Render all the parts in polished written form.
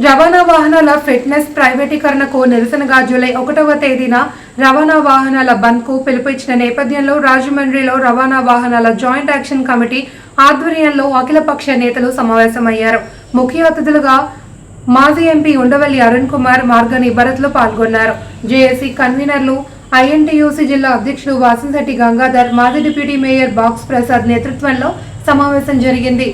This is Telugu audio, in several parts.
రవాణా వాహనాల ఫిట్నెస్ ప్రైవేటీకరణకు నిరసనగా జూలై 1వ తేదీన రవాణా వాహనాల బంద్కు పిలుపునిచ్చిన నేపథ్యంలో రాజమండ్రిలో రవాణా వాహనాల జాయింట్ యాక్షన్ కమిటీ ఆధ్వర్యంలో అఖిలపక్ష నేతలు సమావేశమయ్యారు. ముఖ్య అతిథులుగా మాజీ ఎంపీ ఉండవల్లి అరుణ్ కుమార్, మార్గని భరత్లు పాల్గొన్నారు. జేఏసీ కన్వీనర్లు, ఐఎన్టీయూసీ జిల్లా అధ్యక్షుడు వాసంశెట్టి గంగాధర్, మాజీ డిప్యూటీ మేయర్ బాక్స్ ప్రసాద్ నేతృత్వంలో సమావేశం జరిగింది.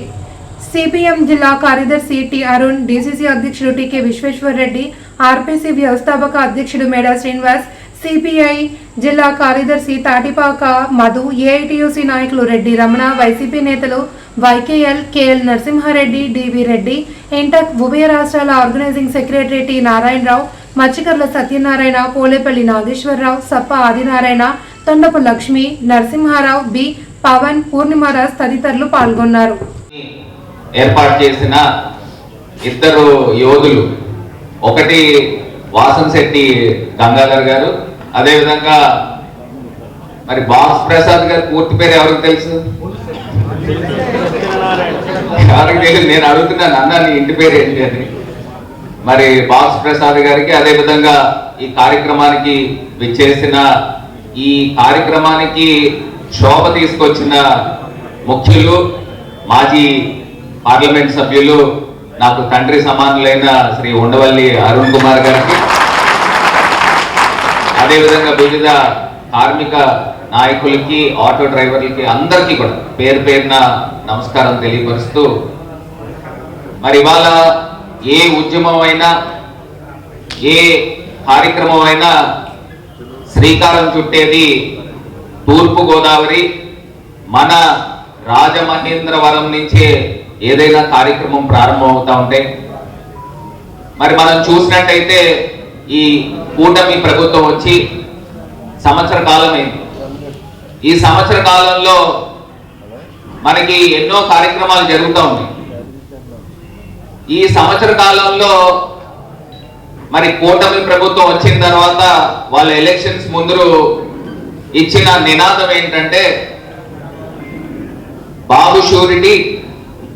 సిపిఎం జిల్లా కార్యదర్శి టి అరుణ్, డిసిసి అధ్యక్షుడు టికే విశ్వేశ్వర్ రెడ్డి, ఆర్పీసీ వ్యవస్థాపక అధ్యక్షుడు మేడా శ్రీనివాస్, సిపిఐ జిల్లా కార్యదర్శి తాటిపాక మధు, ఏఐటియుసి నాయకులు రెడ్డి రమణ, వైసీపీ నేతలు వైకేఎల్, కేఎల్ నరసింహారెడ్డి, డివి రెడ్డి, ఇంటక్ ఉభయ రాష్ట్రాల ఆర్గనైజింగ్ సెక్రటరీ టి నారాయణరావు, మచ్చికర్ల సత్యనారాయణ, పోలేపల్లి నాగేశ్వరరావు, సప్ప ఆదినారాయణ, తొండపు లక్ష్మి, నరసింహారావు, బి పవన్, పూర్ణిమారాజ్ తదితరులు పాల్గొన్నారు. ఏర్పాటు చేసిన ఇద్దరు యోధులు, ఒకటి వాసంశెట్టి గంగాధర్ గారు, అదేవిధంగా మరి బాక్స్ ప్రసాద్ గారు పూర్తి పేరు ఎవరికి తెలుసు? ఎవరికి తెలియదు. నేను అడుగుతున్నాను, అన్న నీ ఇంటి పేరు ఏంటి అని. మరి బాక్స్ ప్రసాద్ గారికి, అదేవిధంగా ఈ కార్యక్రమానికి విచ్చేసిన, ఈ కార్యక్రమానికి శోభ తీసుకొచ్చిన ముఖ్యులు, మాజీ పార్లమెంట్ సభ్యులు, నాకు తండ్రి సమానులైన శ్రీ ఉండవల్లి అరుణ్ కుమార్ గారికి, అదేవిధంగా వివిధ కార్మిక నాయకులకి, ఆటో డ్రైవర్లకి, అందరికీ కూడా పేరు పేరున నమస్కారం తెలియపరుస్తూ, మరి ఇవాళ ఏ ఉద్యమం అయినా, ఏ కార్యక్రమం అయినా శ్రీకారం చుట్టేది తూర్పు గోదావరి, మన రాజమహేంద్రవరం నుంచే ఏదైనా కార్యక్రమం ప్రారంభం అవుతా ఉంటే, మరి మనం చూసినట్టయితే ఈ కూటమి ప్రభుత్వం వచ్చి సంవత్సర కాలమైంది. ఈ సంవత్సర కాలంలో మనకి ఎన్నో కార్యక్రమాలు జరుగుతూ ఉన్నాయి. ఈ సంవత్సర కాలంలో మరి కూటమి ప్రభుత్వం వచ్చిన తర్వాత వాళ్ళ ఎలక్షన్స్ ముందు ఇచ్చిన నినాదం ఏంటంటే, బాబు షూరిటీ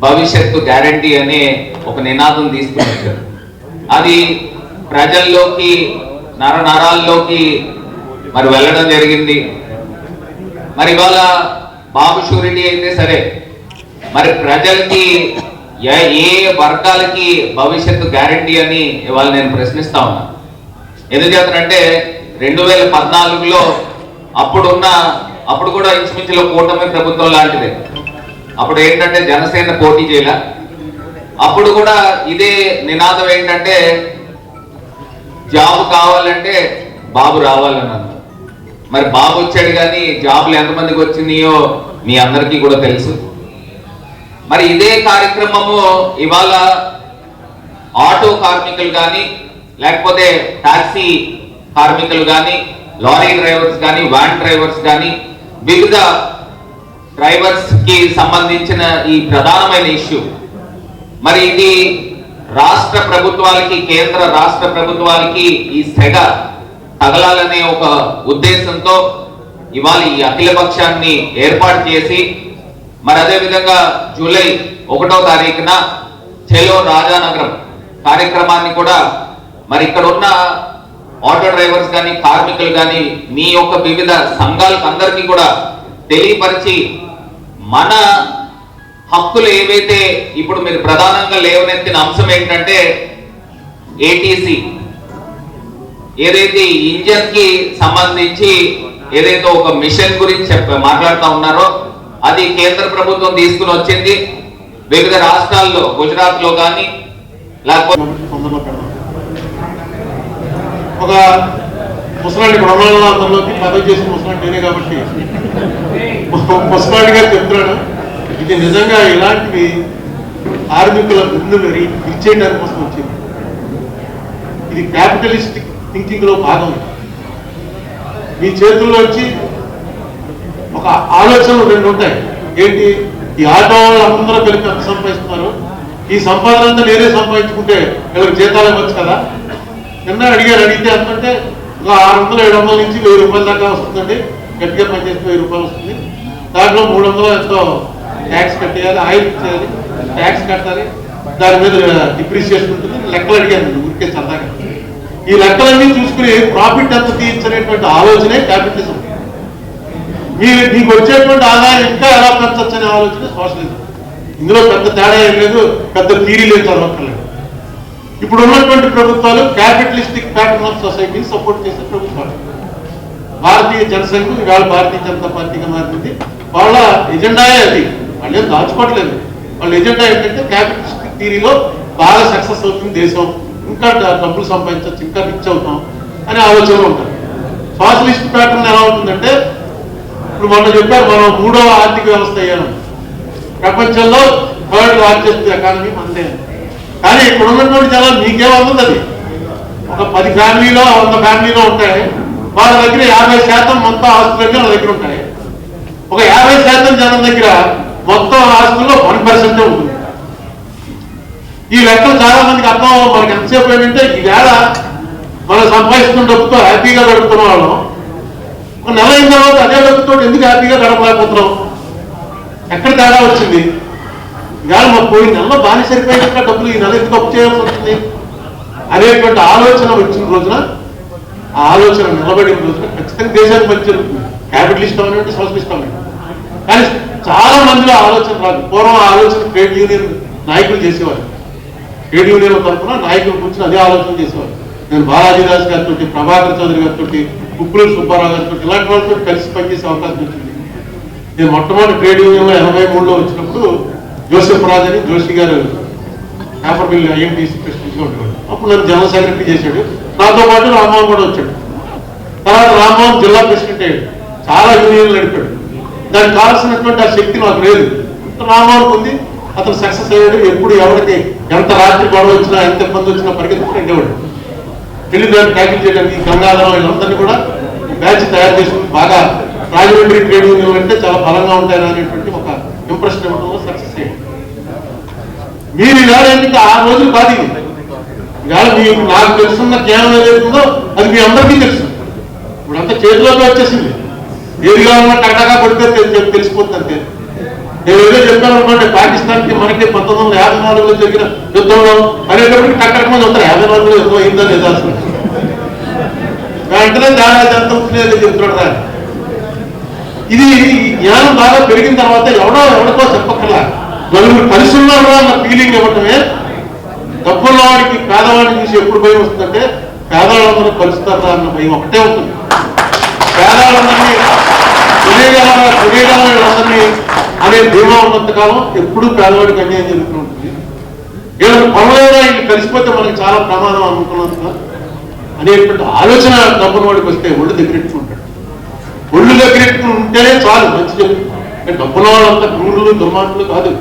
భవిష్యత్తు గ్యారంటీ అనే ఒక నినాదం తీసుకున్నారు. అది ప్రజల్లోకి, నరనరాల్లోకి మరి వెళ్ళడం జరిగింది. మరి ఇవాళ బాబు షూరిటీ అయితే సరే, మరి ప్రజలకి ఏ వర్గాలకి భవిష్యత్తు గ్యారంటీ అని ఇవాళ నేను ప్రశ్నిస్తా ఉన్నా. ఎందుచేతనంటే 2014లో అప్పుడు కూడా ఇంచుమించులో కూటమి ప్రభుత్వం లాంటిదే. అప్పుడు ఏంటంటే జనసేన పోటీ చేయాల. అప్పుడు కూడా ఇదే నినాదం ఏంటంటే, జాబ్ కావాలంటే బాబు రావాలన్నారు. మరి బాబు వచ్చాడు, కానీ జాబులు ఎంతమందికి వచ్చినాయో మీ అందరికీ కూడా తెలుసు. మరి ఇదే కార్యక్రమము ఇవాళ ఆటో కార్మికులు కానీ, లేకపోతే టాక్సీ కార్మికులు కానీ, లారీ డ్రైవర్స్ కానీ, వ్యాన్ డ్రైవర్స్ కానీ, వివిధ డ్రైవర్స్ కి సంబంధించిన ఈ ప్రధానమైన ఇష్యూ, మరి ఇది రాష్ట్ర ప్రభుత్వాలకి, కేంద్ర రాష్ట్ర ప్రభుత్వాలకి ఈ సెగ తగలాలనే ఒక ఉద్దేశంతో ఇవాళ ఈ అఖిల పక్షాన్ని ఏర్పాటు చేసి, మరి అదేవిధంగా జూలై 1వ తారీఖున చెలో రాజానగరం కార్యక్రమాన్ని కూడా మరి ఇక్కడ ఉన్న ఆటో డ్రైవర్స్ కానీ, కార్మికులు కానీ, మీ యొక్క వివిధ సంఘాలకు అందరికీ కూడా తెలియపరిచి, మన హక్కులు ఏవైతే ఇప్పుడు మీరు ప్రధానంగా లేవనెత్తిన అంశం ఏంటంటే ఏటీసీ, ఏదైతే ఇంజన్ కి సంబంధించి ఏదైతే ఒక మిషన్ గురించి మాట్లాడుతూ ఉన్నారో, అది కేంద్ర ప్రభుత్వం తీసుకుని వచ్చింది. వివిధ రాష్ట్రాల్లో, గుజరాత్ లో కానీ, లేకపోతే ఒక ముసలాంటి బ్రహ్మాండంలోకి పదవి చేసిన ముసలాంటి నేనే కాబట్టి ముసలాంటి గారు చెప్తున్నాడు, ఇది నిజంగా ఇలాంటివి కార్మికుల బిందులు ఇచ్చేయడానికి కోసం వచ్చింది. ఇది క్యాపిటలిస్టిక్ థింకింగ్ లో భాగం. మీ చేతుల్లో వచ్చి ఒక ఆలోచనలు రెండు ఉంటాయి. ఏంటి, ఈ ఆటో వాళ్ళు అందరూ కలిపి ఎంత సంపాదిస్తున్నారు, ఈ సంపాదన అంతా నేనే సంపాదించుకుంటే వీళ్ళకి జీతాలు ఇవ్వచ్చు కదా. నిన్న అడిగితే అంతంటే ఒక 600-700 నుంచి 1000 రూపాయల దాకా వస్తుందండి. గట్టిగా పనిచేస్తే 1000 రూపాయలు వస్తుంది. దాంట్లో 300 ఎంతో ట్యాక్స్ కట్టేయాలి, ఆయిల్ ఇచ్చేయాలి, ట్యాక్స్ కట్టాలి. దాని మీద డిప్రిసియేషన్ ఉంటుంది. లెక్కలు అడిగాను ఊరికే సరదాగా. ఈ లెక్కలన్నీ చూసుకుని ప్రాఫిట్ ఎంత తీయించనేటువంటి ఆలోచనే క్యాపిటలిజం. నీకు వచ్చేటువంటి ఆదాయం ఇంకా ఎలా పెంచవచ్చు అనే ఆలోచన సోషలిజం. ఇందులో పెద్ద తేడా ఏం లేదు, పెద్ద థీరీ లేదు, చదవక్కర్లేదు. ఇప్పుడు ఉన్నటువంటి ప్రభుత్వాలు క్యాపిటలిస్టిక్ ప్యాటర్న్ ఆఫ్ సొసైటీని సపోర్ట్ చేసే ప్రభుత్వాలు. భారతీయ జనసంఘ్ ఇవాళ భారతీయ జనతా పార్టీగా మారింది. వాళ్ళ ఎజెండాయే అది, వాళ్ళు ఏం దాచుకోవట్లేదు. వాళ్ళ ఎజెండా ఏంటంటే క్యాపిటలిస్టిక్ థీరీలో బాగా సక్సెస్ అవుతుంది దేశం, ఇంకా డబ్బులు సంపాదించవచ్చు, ఇంకా రిచ్ అవుతాం అనే ఆలోచనలు ఉంటారు. సోషలిస్ట్ ప్యాటర్న్ ఎలా ఉంటుందంటే, ఇప్పుడు మొన్న చెప్పారు మనం 3వ ఆర్థిక వ్యవస్థ అయ్యాను, ప్రపంచంలో 3rd లార్జెస్ట్ ఎకానమీ మనదే. కానీ ఇక్కడ ఉన్నటువంటి జనాలు మీకేమవుతుంది, అది ఒక 10 ఫ్యామిలీలో 100 ఫ్యామిలీలో ఉంటాయి. వాళ్ళ దగ్గర 50% మొత్తం ఆస్తులన్నీ వాళ్ళ దగ్గర ఉంటాయి. ఒక 50% జనం దగ్గర మొత్తం ఆస్తుల్లో 1% ఉంటుంది. ఈ లెక్కలు చాలా మందికి అర్థం. మనకి ఎంతసేపు ఏంటంటే ఈవేళ మనం సంపాదిస్తున్న డబ్బుతో హ్యాపీగా గడుపుతున్న వాళ్ళం, ఒక నెల అయిన తర్వాత అదే డబ్బుతో ఎందుకు హ్యాపీగా గడపలేకపోతున్నాం, ఎక్కడ తేడా వచ్చింది? ఇవాళ మాకు పోయిన నెలలో బాగా సరిపోయినట్టు డబ్బులు ఈ నెల ఎందుకు అప్పు చేయాల్సి వస్తుంది అనేటువంటి ఆలోచన వచ్చిన రోజున, ఆ ఆలోచన నిలబడిన రోజున ఖచ్చితంగా దేశానికి మంచి జరుగుతుంది. క్యాపిటలిస్ట్ అవ్వనంటే సోషలిస్ట్ అవ్వండి. కానీ చాలా మందిలో ఆలోచన రాదు. పూర్వం ఆలోచన ట్రేడ్ యూనియన్ నాయకులు చేసేవారు. ట్రేడ్ యూనియన్ తరఫున నాయకులు కూర్చొని అదే ఆలోచన చేసేవారు. నేను బాలాజీదాస్ గారితో, ప్రభాకర్ చౌదరి గారితో, ఉప్పులూరు సుబ్బారావు గారితో ఇలాంటి వాళ్ళతో కలిసి పనిచేసే అవకాశం వచ్చింది. నేను మొట్టమొదటి ట్రేడ్ యూనియన్లో 83లో వచ్చినప్పుడు జోసెఫ్ రాజ్ అని జోషి గారు పేపర్ మిల్ ఐఎంటీసీ ప్రెసిడెంట్గా ఉండేవాడు. అప్పుడు నన్ను జనరల్ సెక్రటరీ చేశాడు. నాతో పాటు రామ్మోహన్ కూడా వచ్చాడు. తర్వాత రామ్మోహన్ జిల్లా ప్రెసిడెంట్ అయ్యాడు. చాలా యూనియన్లు నడిపాడు. దానికి కావాల్సినటువంటి ఆ శక్తి నాకు లేదు. రామ్మోహన్ ఉంది, అతను సక్సెస్ అయ్యాడు. ఎప్పుడు ఎవరికి ఎంత రాత్రి గొడవ వచ్చినా, ఎంత ఇబ్బంది వచ్చినా పరిగెత్తుకుని ఉండేవాడు. వెళ్ళి దాన్ని ట్యాకిల్ చేయడానికి గంగాధరం వీళ్ళందరినీ కూడా బ్యాచ్ తయారు చేసుకుని బాగా రాజమండ్రి ట్రేడ్ యూనియన్ అంటే చాలా బలంగా ఉంటాయని అనేటువంటి ఒక ఇంప్రెషన్ ఇవ్వడంలో సక్సెస్ అయ్యాడు. మీరు ఇవాళ ఏంటంటే ఆ రోజులు కాదు ఇది. ఇవాళ మీకు నాకు తెలుసున్న జ్ఞానం ఏదైతుందో అది మీ అందరికీ తెలుసు. ఇప్పుడు అంతా చేతిలోకి వచ్చేసింది. ఏది కావాలన్నా టకటగా కొడితే తెలిసిపోతుంది అంతే. నేను ఏదో చెప్పాను అనుకోండి, పాకిస్తాన్కి మనకి 1954లో జరిగిన యుద్ధంలో అనేటప్పటికి టక్కడకమని చెప్తారు 54లో యుద్ధం అయిందో లేదా అసలు. వెంటనే ఎంత అవుతుంది చెప్తున్నాడు దాన్ని. ఇది జ్ఞానం బాగా పెరిగిన తర్వాత ఎవరికో చెప్పక్కర్లా, నలుగురు కలిసి ఉన్నారు అన్న ఫీలింగ్ ఇవ్వటమే. డబ్బున్నవాడికి పేదవాడిని చూసి ఎప్పుడు భయం వస్తుందంటే, పేదవాళ్ళందరూ కలుస్తారా అన్న భయం ఒకటే ఉంటుంది. పేదవాళ్ళందరినీ కొనేయగలందరినీ అనే ధీమా ఉన్నంత కాలం ఎప్పుడూ పేదవాడికి అన్యాయం జరుగుతూ ఉంటుంది. ఏదైనా పనులైనా ఇల్లు కలిసిపోతే మనకి చాలా ప్రమాదం అనుకున్నంత అనేటువంటి ఆలోచన డబ్బున్న వాడికి వస్తే ఒళ్ళు దగ్గరెట్టుకుంటాడు. ఒళ్ళు దగ్గరెట్టుకుని ఉంటేనే చాలు మంచి చెప్తుంది. డబ్బున్న వాళ్ళంతా క్రూరులు దుర్మార్గులు కాదు.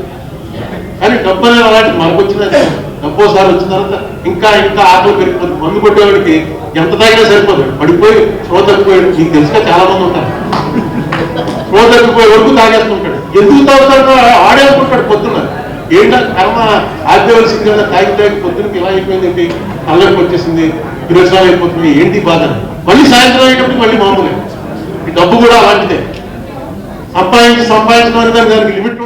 కానీ డబ్బు అనే అలాంటి మనకు వచ్చిన డబ్బోసారి వచ్చిన తర్వాత ఇంకా ఆకలి పెరిగిపోతుంది. మందు కొట్టేవాడికి ఎంత తాగినా సరిపోతాడు, పడిపోయి స్పృహ తగ్గిపోయాడు. మీకు తెలుసుగా చాలా మంది ఉంటారు, స్పృహ తగ్గిపోయే వరకు తాగేస్తుంటాడు. ఎందుకు తాగుతాడు ఆడే అనుకుంటాడు. పొద్దున్న ఏంటో కర్మ ఆద్యవలసింది కదా, తాగి పొద్దున్నకి ఇలా అయిపోయింది, కళ్ళకి వచ్చేసింది, విరోచనాలు అయిపోతుంది, ఏంటి బాధ. మళ్ళీ సాయంత్రం అయ్యేటప్పుడు మళ్ళీ మామూలే. ఈ డబ్బు కూడా అలాంటిదే. సంపాదించడం దానికి లిమిట్